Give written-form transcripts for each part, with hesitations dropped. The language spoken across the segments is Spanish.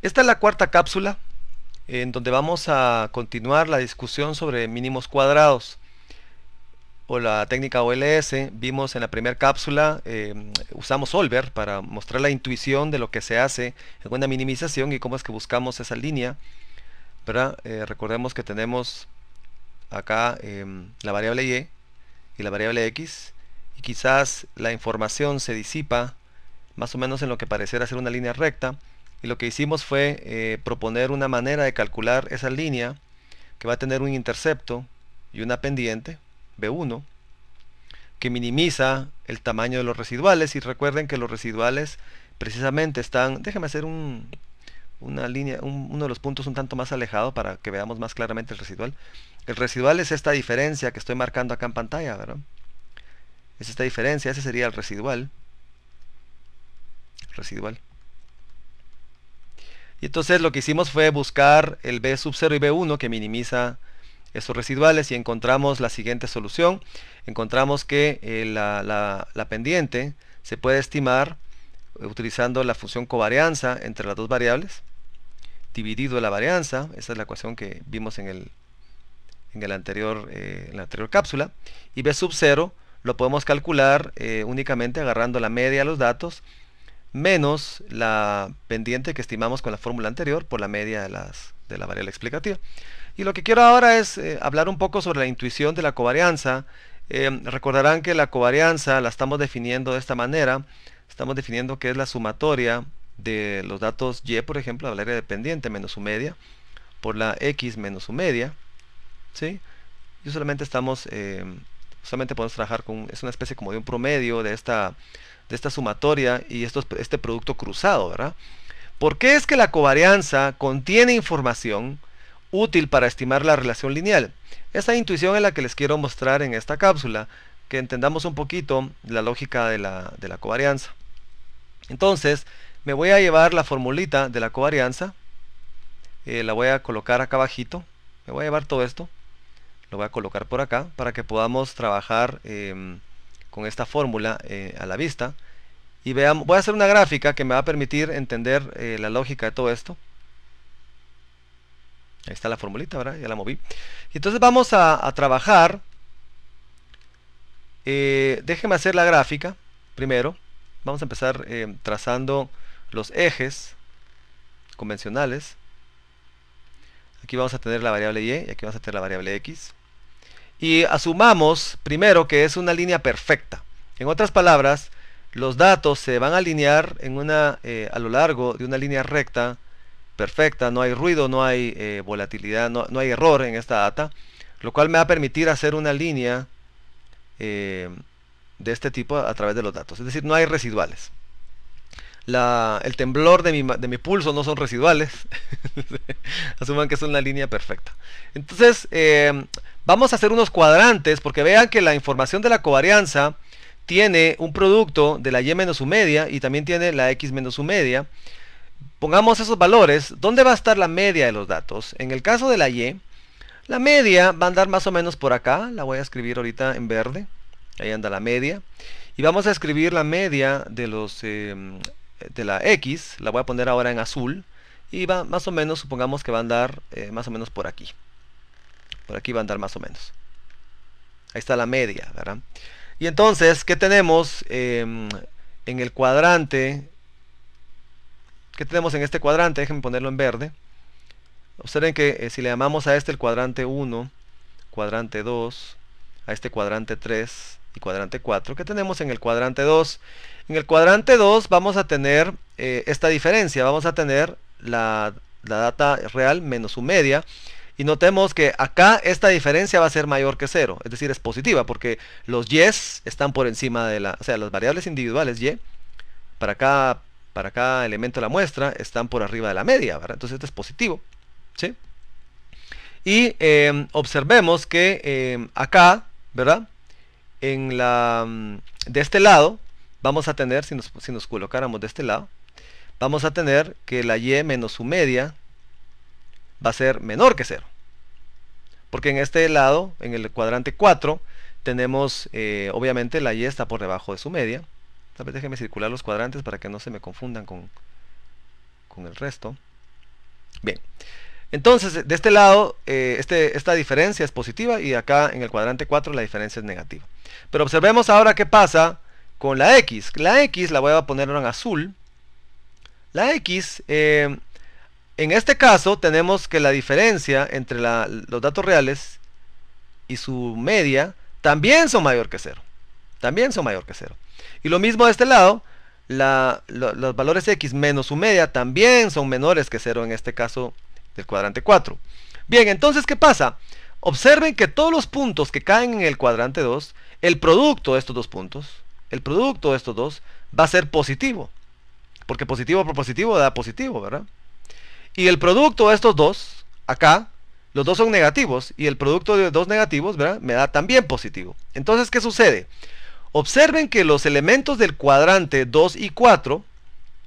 Esta es la cuarta cápsula en donde vamos a continuar la discusión sobre mínimos cuadrados o la técnica OLS. Vimos en la primera cápsula, usamos Solver para mostrar la intuición de lo que se hace en una minimización y cómo es que buscamos esa línea, ¿verdad? Recordemos que tenemos acá la variable y la variable x, y quizás la información se disipa más o menos en lo que pareciera ser una línea recta, y lo que hicimos fue proponer una manera de calcular esa línea que va a tener un intercepto y una pendiente B1 que minimiza el tamaño de los residuales. Y recuerden que los residuales precisamente están, déjame hacer una línea, uno de los puntos un tanto más alejado para que veamos más claramente el residual. El residual es esta diferencia que estoy marcando acá en pantalla, ¿verdad? Es esta diferencia, ese sería el residual. Y entonces lo que hicimos fue buscar el B sub 0 y B1 que minimiza esos residuales, y encontramos la siguiente solución. Encontramos que la pendiente se puede estimar utilizando la función covarianza entre las dos variables, dividido la varianza. Esa es la ecuación que vimos en la anterior cápsula. Y B sub 0 lo podemos calcular únicamente agarrando la media de los datos menos la pendiente que estimamos con la fórmula anterior por la media de la variable explicativa. Y lo que quiero ahora es hablar un poco sobre la intuición de la covarianza. Recordarán que la covarianza la estamos definiendo de esta manera. Estamos definiendo que es la sumatoria de los datos y, por ejemplo, la variable dependiente menos su media, por la x menos su media, ¿sí? Y solamente podemos trabajar con, es una especie como de un promedio de esta sumatoria y este producto cruzado, ¿verdad? ¿Por qué es que la covarianza contiene información útil para estimar la relación lineal? Esa intuición es la que les quiero mostrar en esta cápsula, que entendamos un poquito la lógica de la covarianza. Entonces, me voy a llevar la formulita de la covarianza, la voy a colocar acá abajito, me voy a llevar todo esto, lo voy a colocar por acá para que podamos trabajar con esta fórmula a la vista. Y veamos, voy a hacer una gráfica que me va a permitir entender la lógica de todo esto. Ahí está la formulita, ¿verdad? Ya la moví. Y entonces vamos a trabajar. Déjeme hacer la gráfica primero. Vamos a empezar trazando los ejes convencionales. Aquí vamos a tener la variable y aquí vamos a tener la variable x. Y asumamos primero que es una línea perfecta. En otras palabras, los datos se van a alinear a lo largo de una línea recta perfecta. No hay ruido, no hay volatilidad, no hay error en esta data, lo cual me va a permitir hacer una línea de este tipo a través de los datos. Es decir, no hay residuales. El temblor de mi pulso no son residuales. Asuman que es una línea perfecta. Entonces, vamos a hacer unos cuadrantes, porque vean que la información de la covarianza tiene un producto de la y menos su media y también tiene la x menos su media. Pongamos esos valores. ¿Dónde va a estar la media de los datos? En el caso de la y, la media va a andar más o menos por acá. La voy a escribir ahorita en verde. Ahí anda la media. Y vamos a escribir la media de la x. La voy a poner ahora en azul. Y va más o menos, supongamos que va a andar más o menos por aquí. Por aquí va a andar más o menos. Ahí está la media, ¿verdad? Y entonces, ¿qué tenemos en el cuadrante? ¿Qué tenemos en este cuadrante? Déjenme ponerlo en verde. Observen que si le llamamos a este el cuadrante 1, cuadrante 2, a este cuadrante 3 y cuadrante 4, ¿qué tenemos en el cuadrante 2? En el cuadrante 2 vamos a tener esta diferencia. Vamos a tener la data real menos su media. Y notemos que acá esta diferencia va a ser mayor que 0, es decir, es positiva, porque los y's están por encima de o sea, las variables individuales y para cada elemento de la muestra están por arriba de la media, ¿verdad? Entonces esto es positivo, ¿sí? Y observemos que acá, ¿verdad? De este lado, vamos a tener, si nos colocáramos de este lado, vamos a tener que la y menos su media va a ser menor que 0. Porque en este lado, en el cuadrante 4, tenemos, obviamente, la y está por debajo de su media. Tal vez déjenme circular los cuadrantes para que no se me confundan con el resto. Bien, entonces de este lado esta diferencia es positiva y acá en el cuadrante 4 la diferencia es negativa. Pero observemos ahora qué pasa con la X. La X la voy a poner ahora en azul. La X, en este caso tenemos que la diferencia entre los datos reales y su media también son mayor que 0. También son mayor que 0. Y lo mismo de este lado, los valores X menos su media también son menores que 0 en este caso del cuadrante 4. Bien, entonces, ¿qué pasa? Observen que todos los puntos que caen en el cuadrante 2, el producto de estos dos puntos, el producto de estos dos va a ser positivo. Porque positivo por positivo da positivo, ¿verdad? Y el producto de estos dos, acá, los dos son negativos. Y el producto de dos negativos, ¿verdad?, me da también positivo. Entonces, ¿qué sucede? Observen que los elementos del cuadrante 2 y 4,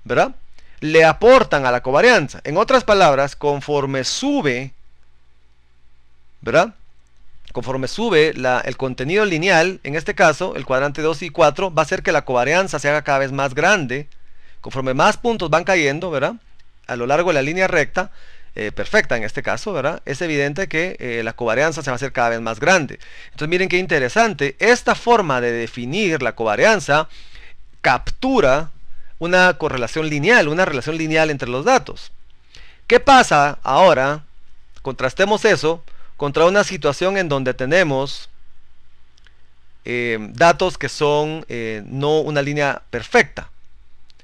¿verdad?, le aportan a la covarianza. En otras palabras, conforme sube, ¿verdad?, conforme sube el contenido lineal, en este caso, el cuadrante 2 y 4, va a hacer que la covarianza se haga cada vez más grande. Conforme más puntos van cayendo, ¿verdad?, a lo largo de la línea recta, perfecta en este caso, ¿verdad?, es evidente que la covarianza se va a hacer cada vez más grande. Entonces miren qué interesante, esta forma de definir la covarianza captura una correlación lineal, una relación lineal entre los datos. ¿Qué pasa ahora? Contrastemos eso contra una situación en donde tenemos datos que son no una línea perfecta.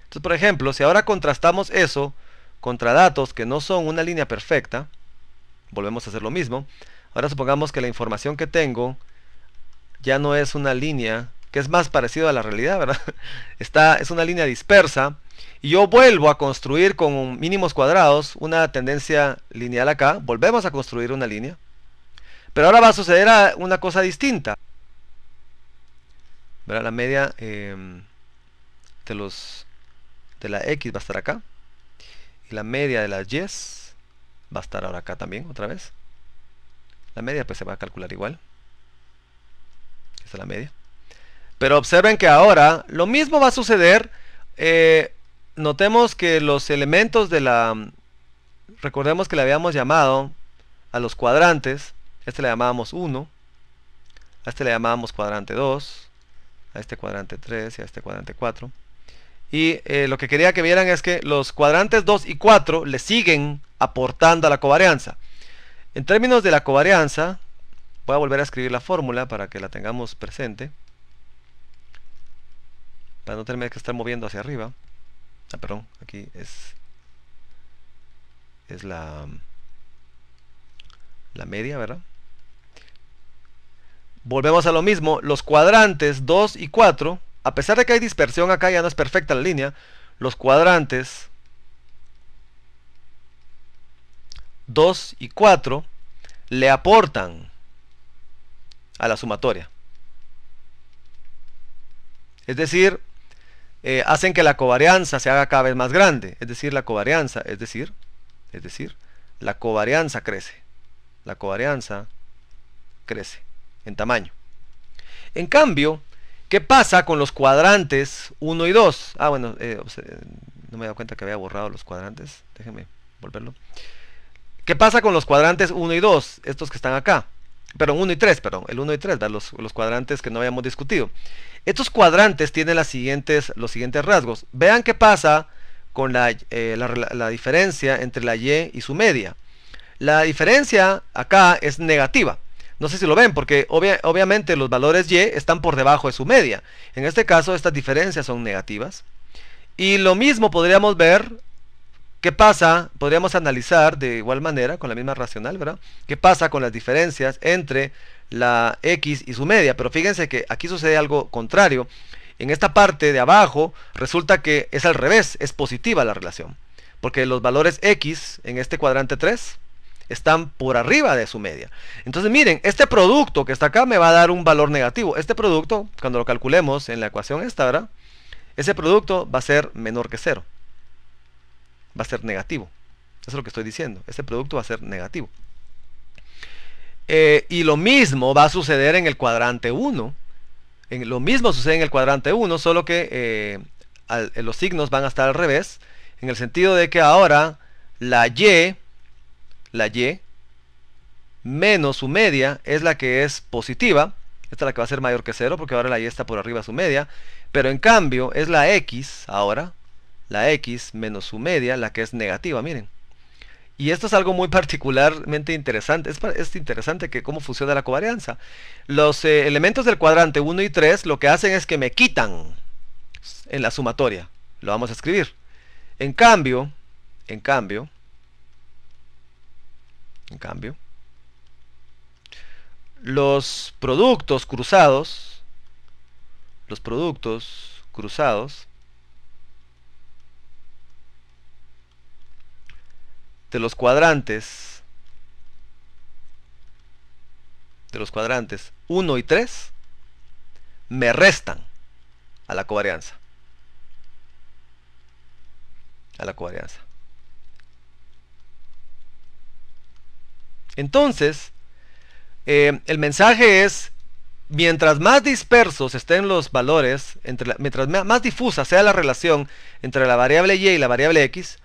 Entonces, por ejemplo, si ahora contrastamos eso contra datos que no son una línea perfecta, volvemos a hacer lo mismo. Ahora supongamos que la información que tengo ya no es una línea, que es más parecido a la realidad, ¿verdad? Es una línea dispersa, y yo vuelvo a construir con mínimos cuadrados una tendencia lineal acá, volvemos a construir una línea, pero ahora va a suceder una cosa distinta, ¿verdad? La media de la X va a estar acá, y la media de las Y va a estar ahora acá también, otra vez. La media pues se va a calcular igual. Esta es la media. Pero observen que ahora lo mismo va a suceder. Notemos que los elementos de recordemos que le habíamos llamado a los cuadrantes. Este le llamábamos 1. A este le llamábamos cuadrante 2. A este cuadrante 3 y a este cuadrante 4. Y lo que quería que vieran es que los cuadrantes 2 y 4 le siguen aportando a la covarianza. En términos de la covarianza, voy a volver a escribir la fórmula para que la tengamos presente, para no tener que estar moviendo hacia arriba. Perdón, aquí es la media, ¿verdad? Volvemos a lo mismo, los cuadrantes 2 y 4, a pesar de que hay dispersión acá, ya no es perfecta la línea, los cuadrantes 2 y 4 le aportan a la sumatoria. Es decir, hacen que la covarianza se haga cada vez más grande. Es decir, la covarianza crece. La covarianza crece en tamaño. En cambio, ¿qué pasa con los cuadrantes 1 y 2? Bueno, no me he dado cuenta que había borrado los cuadrantes. Déjenme volverlo. ¿Qué pasa con los cuadrantes 1 y 2? Estos que están acá. Perdón, 1 y 3, perdón. El 1 y 3, los cuadrantes que no habíamos discutido. Estos cuadrantes tienen los siguientes rasgos. Vean qué pasa con la diferencia entre la Y y su media. La diferencia acá es negativa. No sé si lo ven, porque obviamente los valores Y están por debajo de su media. En este caso, estas diferencias son negativas. Y lo mismo podríamos ver, ¿qué pasa? Podríamos analizar de igual manera, con la misma racional, ¿verdad? ¿Qué pasa con las diferencias entre la X y su media? Pero fíjense que aquí sucede algo contrario. En esta parte de abajo resulta que es al revés, es positiva la relación. Porque los valores X en este cuadrante 3 están por arriba de su media. Entonces miren, este producto que está acá me va a dar un valor negativo. Este producto, cuando lo calculemos en la ecuación esta, ¿verdad?, ese producto va a ser menor que 0. Va a ser negativo. Eso es lo que estoy diciendo. Ese producto va a ser negativo. Y lo mismo va a suceder en el cuadrante 1. Lo mismo sucede en el cuadrante 1, solo que los signos van a estar al revés, en el sentido de que ahora la Y la y, menos su media es la que es positiva. Esta es la que va a ser mayor que 0 porque ahora la y está por arriba de su media. Pero en cambio es la x ahora, la x menos su media, la que es negativa, miren. Y esto es algo muy particularmente interesante. Es interesante que cómo funciona la covarianza. Los elementos del cuadrante 1 y 3 lo que hacen es que me quitan en la sumatoria. Lo vamos a escribir. En cambio, los productos cruzados, de los cuadrantes 1 y 3 me restan a la covarianza. Entonces, el mensaje es, mientras más dispersos estén los valores, mientras más difusa sea la relación entre la variable y la variable x,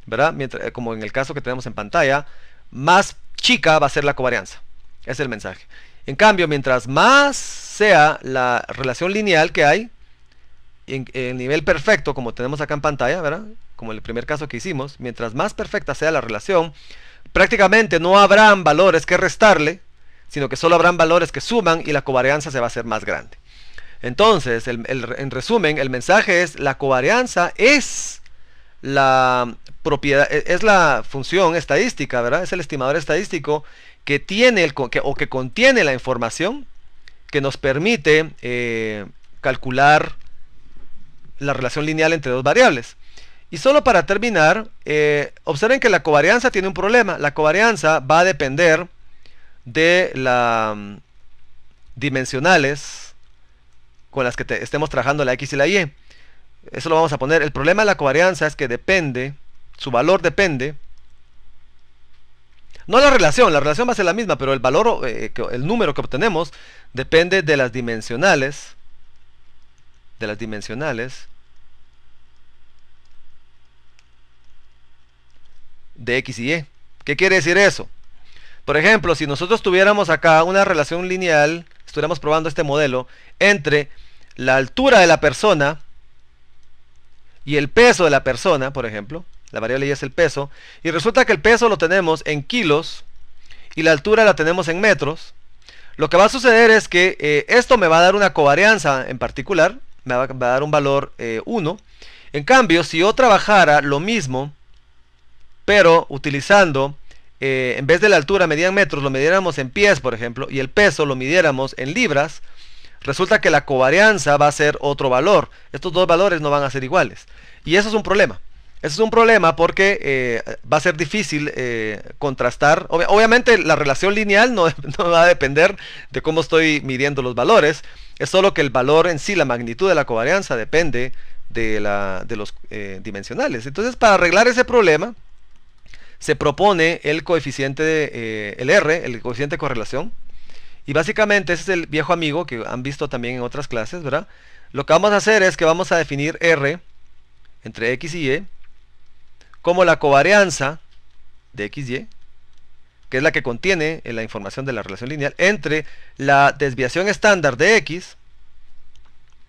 ¿verdad? Como en el caso que tenemos en pantalla, más chica va a ser la covarianza. Ese es el mensaje. En cambio, mientras más sea la relación lineal que hay, en nivel perfecto, como tenemos acá en pantalla, ¿verdad? Como en el primer caso que hicimos, mientras más perfecta sea la relación, prácticamente no habrán valores que restarle, sino que solo habrán valores que suman y la covarianza se va a hacer más grande. Entonces, en resumen, el mensaje es: la covarianza es la propiedad, es la función estadística, ¿verdad? Es el estimador estadístico que tiene que contiene la información que nos permite calcular la relación lineal entre dos variables. Y solo para terminar, observen que la covarianza tiene un problema. La covarianza va a depender de las dimensionales con las que estemos trabajando la x y la y. Eso lo vamos a poner. El problema de la covarianza es que su valor depende, no la relación va a ser la misma, pero el valor, el número que obtenemos depende de las dimensionales, de x y y. ¿Qué quiere decir eso? Por ejemplo, si nosotros tuviéramos acá una relación lineal, estuviéramos probando este modelo, entre la altura de la persona y el peso de la persona, por ejemplo, la variable y es el peso, y resulta que el peso lo tenemos en kilos y la altura la tenemos en metros, lo que va a suceder es que esto me va a dar una covarianza en particular, me va a dar un valor 1. En cambio, si yo trabajara lo mismo, pero utilizando, en vez de la altura medida en metros, lo midiéramos en pies, por ejemplo, y el peso lo midiéramos en libras, resulta que la covarianza va a ser otro valor. Estos dos valores no van a ser iguales. Y eso es un problema. Eso es un problema porque va a ser difícil contrastar. Obviamente la relación lineal no va a depender de cómo estoy midiendo los valores. Es solo que el valor en sí, la magnitud de la covarianza, depende de los dimensionales. Entonces, para arreglar ese problema, se propone el coeficiente el R, el coeficiente de correlación. Y básicamente ese es el viejo amigo que han visto también en otras clases, ¿verdad? Lo que vamos a hacer es que vamos a definir R entre x y y como la covarianza de x y y, que es la que contiene la información de la relación lineal, entre la desviación estándar de x,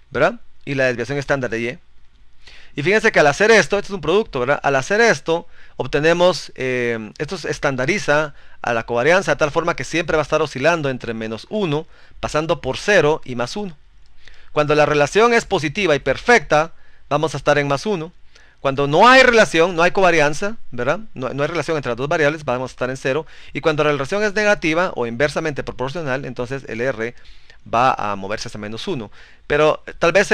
¿verdad? Y la desviación estándar de y. Y fíjense que al hacer esto es un producto, ¿verdad? Al hacer esto, obtenemos, esto se estandariza a la covarianza de tal forma que siempre va a estar oscilando entre menos 1, pasando por 0 y más 1. Cuando la relación es positiva y perfecta, vamos a estar en más 1. Cuando no hay relación, no hay covarianza, ¿verdad? No hay relación entre las dos variables, vamos a estar en 0. Y cuando la relación es negativa o inversamente proporcional, entonces el R va a moverse hasta menos 1. Pero tal vez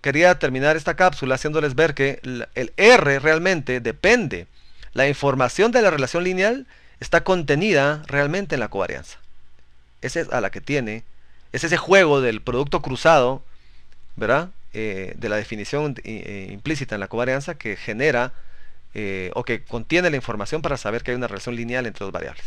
quería terminar esta cápsula haciéndoles ver que el R realmente depende. La información de la relación lineal está contenida realmente en la covarianza. Esa es a la que tiene, es ese juego del producto cruzado, ¿verdad? De la definición implícita en la covarianza que genera o que contiene la información para saber que hay una relación lineal entre dos variables.